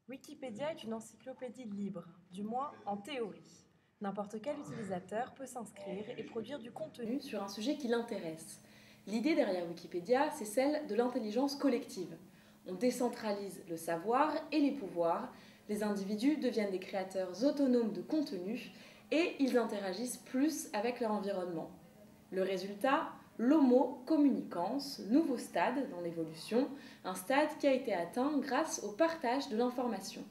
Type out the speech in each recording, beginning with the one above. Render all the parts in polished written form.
Wikipédia est une encyclopédie libre, du moins en théorie. N'importe quel utilisateur peut s'inscrire et produire du contenu sur un sujet qui l'intéresse. L'idée derrière Wikipédia, c'est celle de l'intelligence collective. On décentralise le savoir et les pouvoirs, les individus deviennent des créateurs autonomes de contenu et ils interagissent plus avec leur environnement. Le résultat, l'Homo communicans, nouveau stade dans l'évolution, un stade qui a été atteint grâce au partage de l'information.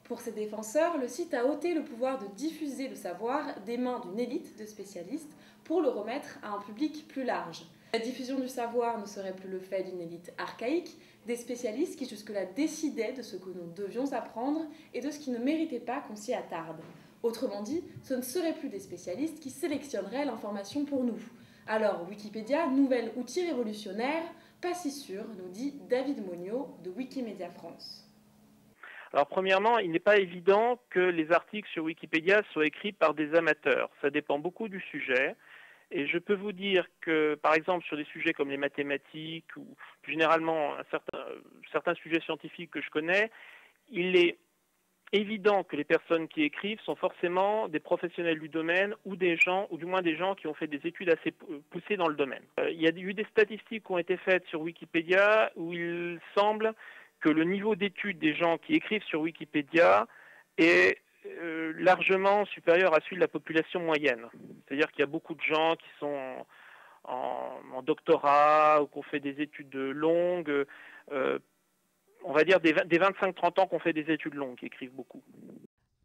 Pour ses défenseurs, le site a ôté le pouvoir de diffuser le savoir des mains d'une élite de spécialistes pour le remettre à un public plus large. La diffusion du savoir ne serait plus le fait d'une élite archaïque, des spécialistes qui jusque-là décidaient de ce que nous devions apprendre et de ce qui ne méritait pas qu'on s'y attarde. Autrement dit, ce ne seraient plus des spécialistes qui sélectionneraient l'information pour nous. Alors, Wikipédia, nouvel outil révolutionnaire, pas si sûr, nous dit David Monniot de Wikimedia France. Alors premièrement, il n'est pas évident que les articles sur Wikipédia soient écrits par des amateurs. Ça dépend beaucoup du sujet. Et je peux vous dire que, par exemple, sur des sujets comme les mathématiques ou plus généralement certains sujets scientifiques que je connais, il est évident que les personnes qui écrivent sont forcément des professionnels du domaine ou des gens, ou du moins des gens qui ont fait des études assez poussées dans le domaine. Il y a eu des statistiques qui ont été faites sur Wikipédia où il semble que le niveau d'études des gens qui écrivent sur Wikipédia est largement supérieur à celui de la population moyenne. C'est-à-dire qu'il y a beaucoup de gens qui sont en doctorat ou qui ont fait des études longues, on va dire des 25-30 ans qu'on fait des études longues, qui écrivent beaucoup.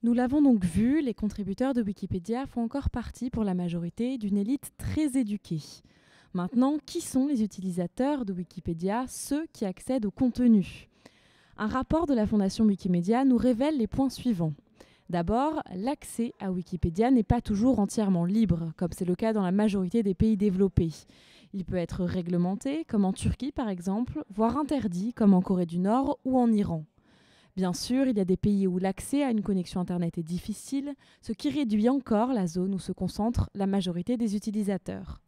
Nous l'avons donc vu, les contributeurs de Wikipédia font encore partie pour la majorité d'une élite très éduquée. Maintenant, qui sont les utilisateurs de Wikipédia, ceux qui accèdent au contenu ? Un rapport de la Fondation Wikimedia nous révèle les points suivants. D'abord, l'accès à Wikipédia n'est pas toujours entièrement libre, comme c'est le cas dans la majorité des pays développés. Il peut être réglementé, comme en Turquie par exemple, voire interdit, comme en Corée du Nord ou en Iran. Bien sûr, il y a des pays où l'accès à une connexion Internet est difficile, ce qui réduit encore la zone où se concentre la majorité des utilisateurs.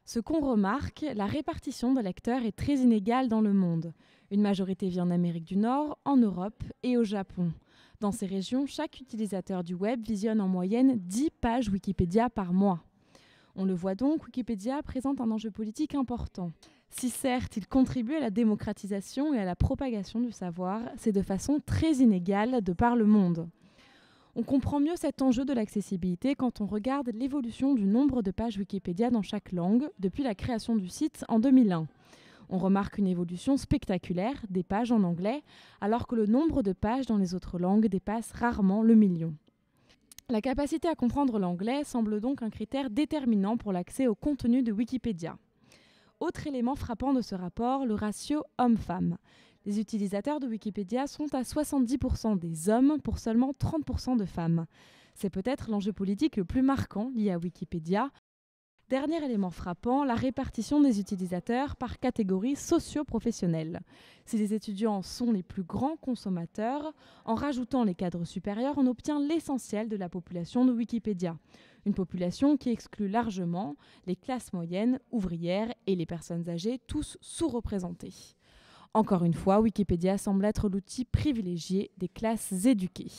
Ce qu'on remarque, la répartition de lecteurs est très inégale dans le monde. Une majorité vit en Amérique du Nord, en Europe et au Japon. Dans ces régions, chaque utilisateur du web visionne en moyenne 10 pages Wikipédia par mois. On le voit donc, Wikipédia présente un enjeu politique important. Si certes, il contribue à la démocratisation et à la propagation du savoir, c'est de façon très inégale de par le monde. On comprend mieux cet enjeu de l'accessibilité quand on regarde l'évolution du nombre de pages Wikipédia dans chaque langue depuis la création du site en 2001. On remarque une évolution spectaculaire des pages en anglais, alors que le nombre de pages dans les autres langues dépasse rarement le million. La capacité à comprendre l'anglais semble donc un critère déterminant pour l'accès au contenu de Wikipédia. Autre élément frappant de ce rapport, le ratio homme-femme. Les utilisateurs de Wikipédia sont à 70% des hommes pour seulement 30% de femmes. C'est peut-être l'enjeu politique le plus marquant lié à Wikipédia. Dernier élément frappant, la répartition des utilisateurs par catégorie socio-professionnelle. Si les étudiants sont les plus grands consommateurs, en rajoutant les cadres supérieurs, on obtient l'essentiel de la population de Wikipédia. Une population qui exclut largement les classes moyennes, ouvrières et les personnes âgées, tous sous-représentées. Encore une fois, Wikipédia semble être l'outil privilégié des classes éduquées.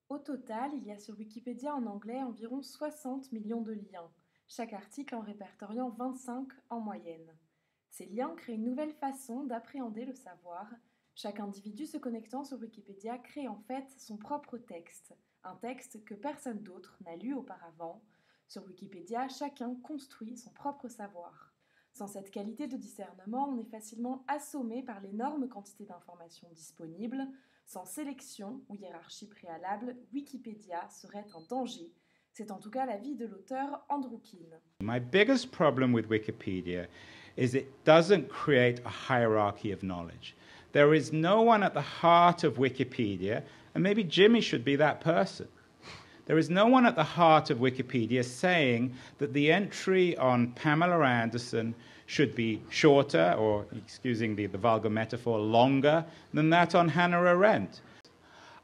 Au total, il y a sur Wikipédia en anglais environ 60 millions de liens, chaque article en répertoriant 25 en moyenne. Ces liens créent une nouvelle façon d'appréhender le savoir. Chaque individu se connectant sur Wikipédia crée en fait son propre texte, un texte que personne d'autre n'a lu auparavant. Sur Wikipédia, chacun construit son propre savoir. Sans cette qualité de discernement, on est facilement assommé par l'énorme quantité d'informations disponibles. Sans sélection ou hiérarchie préalable, Wikipédia serait un danger. C'est en tout cas l'avis de l'auteur Andrew Keen. My biggest problem with Wikipedia is it doesn't create a hierarchy of knowledge. There is no one at the heart of Wikipedia, and maybe Jimmy should be that person. There is no one at the heart of Wikipedia saying that the entry on Pamela Anderson should be shorter, or, excusing the vulgar metaphor, longer than that on Hannah Arendt.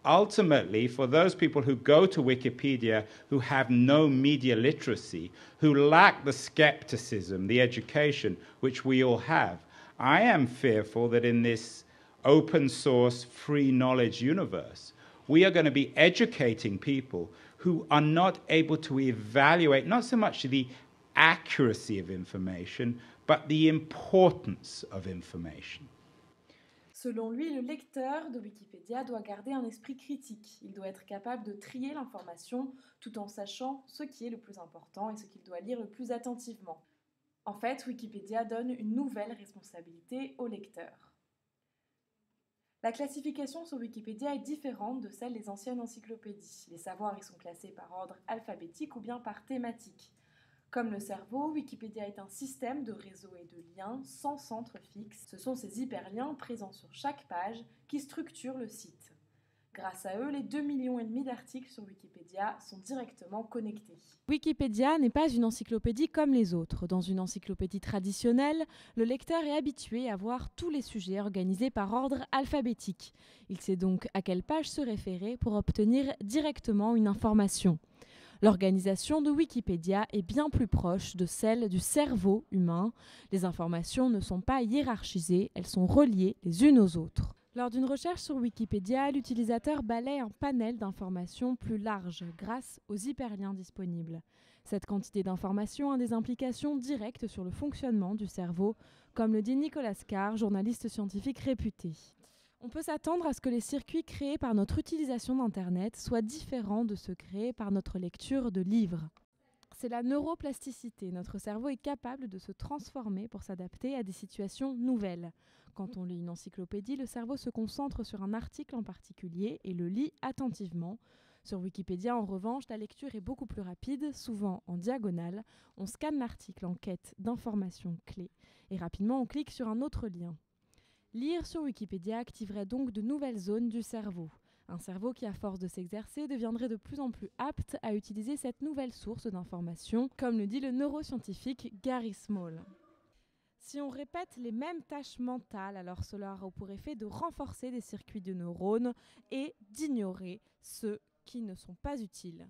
Ultimately, for those people who go to Wikipedia who have no media literacy, who lack the skepticism, the education which we all have, I am fearful that in this open source, free knowledge universe. We are going to be educating people who are not able to evaluate not so much the accuracy of information, but the importance of information. Selon lui, le lecteur de Wikipédia doit garder un esprit critique. Il doit être capable de trier l'information tout en sachant ce qui est le plus important et ce qu'il doit lire le plus attentivement. En fait, Wikipédia donne une nouvelle responsabilité au lecteur. La classification sur Wikipédia est différente de celle des anciennes encyclopédies. Les savoirs y sont classés par ordre alphabétique ou bien par thématique. Comme le cerveau, Wikipédia est un système de réseaux et de liens sans centre fixe. Ce sont ces hyperliens présents sur chaque page qui structurent le site. Grâce à eux, les 2,5 millions d'articles sur Wikipédia sont directement connectés. Wikipédia n'est pas une encyclopédie comme les autres. Dans une encyclopédie traditionnelle, le lecteur est habitué à voir tous les sujets organisés par ordre alphabétique. Il sait donc à quelle page se référer pour obtenir directement une information. L'organisation de Wikipédia est bien plus proche de celle du cerveau humain. Les informations ne sont pas hiérarchisées, elles sont reliées les unes aux autres. Lors d'une recherche sur Wikipédia, l'utilisateur balaie un panel d'informations plus large grâce aux hyperliens disponibles. Cette quantité d'informations a des implications directes sur le fonctionnement du cerveau, comme le dit Nicolas Carr, journaliste scientifique réputé. On peut s'attendre à ce que les circuits créés par notre utilisation d'Internet soient différents de ceux créés par notre lecture de livres. C'est la neuroplasticité. Notre cerveau est capable de se transformer pour s'adapter à des situations nouvelles. Quand on lit une encyclopédie, le cerveau se concentre sur un article en particulier et le lit attentivement. Sur Wikipédia, en revanche, la lecture est beaucoup plus rapide, souvent en diagonale. On scanne l'article en quête d'informations clés et rapidement on clique sur un autre lien. Lire sur Wikipédia activerait donc de nouvelles zones du cerveau. Un cerveau qui, à force de s'exercer, deviendrait de plus en plus apte à utiliser cette nouvelle source d'informations, comme le dit le neuroscientifique Gary Small. Si on répète les mêmes tâches mentales, alors cela aura pour effet de renforcer des circuits de neurones et d'ignorer ceux qui ne sont pas utiles.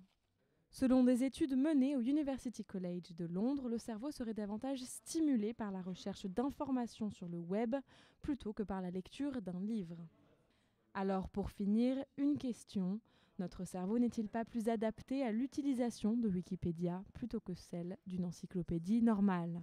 Selon des études menées au University College de Londres, le cerveau serait davantage stimulé par la recherche d'informations sur le web plutôt que par la lecture d'un livre. Alors pour finir, une question. Notre cerveau n'est-il pas plus adapté à l'utilisation de Wikipédia plutôt que celle d'une encyclopédie normale ?